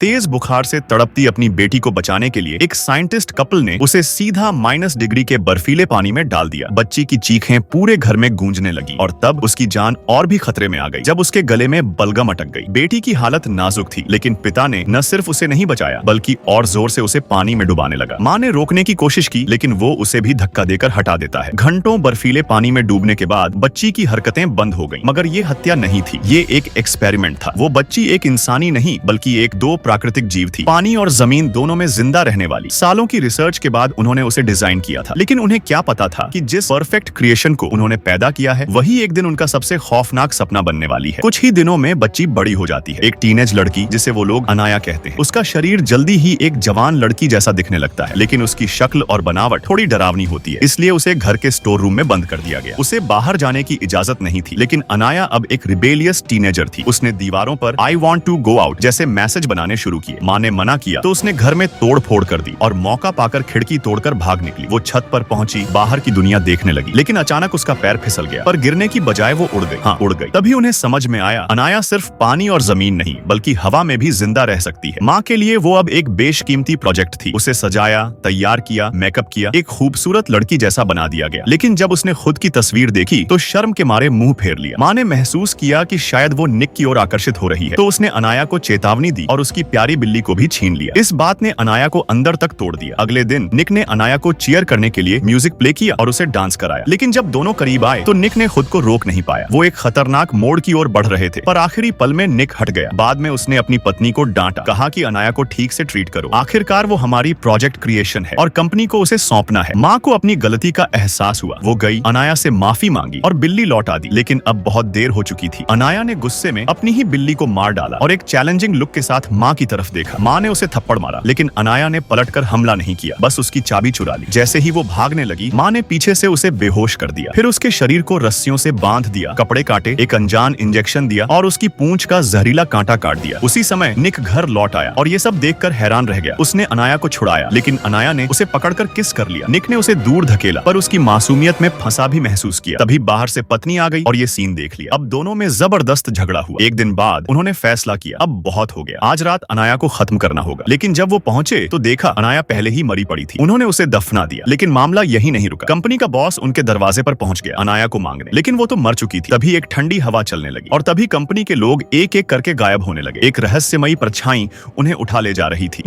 तेज बुखार से तड़पती अपनी बेटी को बचाने के लिए एक साइंटिस्ट कपल ने उसे सीधा -डिग्री के बर्फीले पानी में डाल दिया। बच्ची की चीखें पूरे घर में गूंजने लगी और तब उसकी जान और भी खतरे में आ गई जब उसके गले में बलगम अटक गई। बेटी की हालत नाजुक थी, लेकिन पिता ने न सिर्फ उसे नहीं बचाया बल्कि और जोर से उसे पानी में डुबाने लगा। माँ ने रोकने की कोशिश की, लेकिन वो उसे भी धक्का देकर हटा देता है। घंटों बर्फीले पानी में डूबने के बाद बच्ची की हरकतें बंद हो गई, मगर ये हत्या नहीं थी, ये एक एक्सपेरिमेंट था। वो बच्ची एक इंसानी नहीं बल्कि एक दो प्राकृतिक जीव थी, पानी और जमीन दोनों में जिंदा रहने वाली। सालों की रिसर्च के बाद उन्होंने उसे डिजाइन किया था, लेकिन उन्हें क्या पता था कि जिस परफेक्ट क्रिएशन को उन्होंने पैदा किया है वही एक दिन उनका सबसे खौफनाक सपना बनने वाली है। कुछ ही दिनों में बच्ची बड़ी हो जाती है, एक टीनेज लड़की जिसे वो लोग अनाया कहते हैं। उसका शरीर जल्दी ही एक जवान लड़की जैसा दिखने लगता है, लेकिन उसकी शक्ल और बनावट थोड़ी डरावनी होती है, इसलिए उसे घर के स्टोर रूम में बंद कर दिया गया। उसे बाहर जाने की इजाजत नहीं थी, लेकिन अनाया अब एक रिबेलियस टीनेजर थी। उसने दीवारों पर I want to go out जैसे मैसेज बनाने शुरू किए। माँ ने मना किया तो उसने घर में तोड़ फोड़ कर दी और मौका पाकर खिड़की तोड़कर भाग निकली। वो छत पर पहुंची, बाहर की दुनिया देखने लगी, लेकिन अचानक उसका पैर फिसल गया, पर गिरने की बजाय वो उड़ गई। हाँ, उड़ गई। तभी उन्हें समझ में आया अनाया सिर्फ पानी और जमीन नहीं बल्कि हवा में भी जिंदा रह सकती है। माँ के लिए वो अब एक बेशकीमती प्रोजेक्ट थी। उसे सजाया, तैयार किया, मेकअप किया, एक खूबसूरत लड़की जैसा बना दिया गया। लेकिन जब उसने खुद की तस्वीर देखी तो शर्म के मारे मुंह फेर लिया। माँ ने महसूस किया कि शायद वो निक की ओर आकर्षित हो रही है, तो उसने अनाया को चेतावनी दी और उसकी प्यारी बिल्ली को भी छीन लिया। इस बात ने अनाया को अंदर तक तोड़ दिया। अगले दिन निक ने अनाया को चीयर करने के लिए म्यूजिक प्ले किया और उसे डांस कराया, लेकिन जब दोनों करीब आए तो निक ने खुद को रोक नहीं पाया। वो एक खतरनाक मोड़ की ओर बढ़ रहे थे, पर आखिरी पल में निक हट गया। बाद में उसने अपनी पत्नी को डांटा, कहा कि अनाया को ठीक से ट्रीट करो। आखिरकार वो हमारी प्रोजेक्ट क्रिएशन है और कंपनी को उसे सौंपना है। माँ को अपनी गलती का एहसास हुआ। वो गई, अनाया से माफी मांगी और बिल्ली लौटा दी, लेकिन अब बहुत देर हो चुकी थी। अनाया ने गुस्से में अपनी ही बिल्ली को मार डाला और एक चैलेंजिंग लुक के साथ माँ की तरफ देखा। माँ ने उसे थप्पड़ मारा, लेकिन अनाया ने पलटकर हमला नहीं किया, बस उसकी चाबी चुरा ली। जैसे ही वो भागने लगी, माँ ने पीछे से उसे बेहोश कर दिया, फिर उसके शरीर को रस्सियों से बांध दिया, कपड़े काटे, एक अनजान इंजेक्शन दिया और उसकी पूंछ का जहरीला कांटा काट दिया। उसी समय निक घर लौट आया और ये सब देखकर हैरान रह गया। उसने अनाया को छुड़ाया, लेकिन अनाया ने उसे पकड़कर किस कर लिया। निक ने उसे दूर धकेला, पर उसकी मासूमियत में फंसा भी महसूस किया। तभी बाहर से पत्नी आ गई और ये सीन देख लिया। अब दोनों में जबरदस्त झगड़ा हुआ। एक दिन बाद उन्होंने फैसला किया, अब बहुत हो गया, आज रात अनाया को खत्म करना होगा। लेकिन जब वो पहुंचे तो देखा अनाया पहले ही मरी पड़ी थी। उन्होंने उसे दफना दिया, लेकिन मामला यही नहीं रुका। कंपनी का बॉस उनके दरवाजे पर पहुंच गया अनाया को मांगने, लेकिन वो तो मर चुकी थी। तभी एक ठंडी हवा चलने लगी और तभी कंपनी के लोग एक एक करके गायब होने लगे। एक रहस्यमयी परछाई उन्हें उठा ले जा रही थी।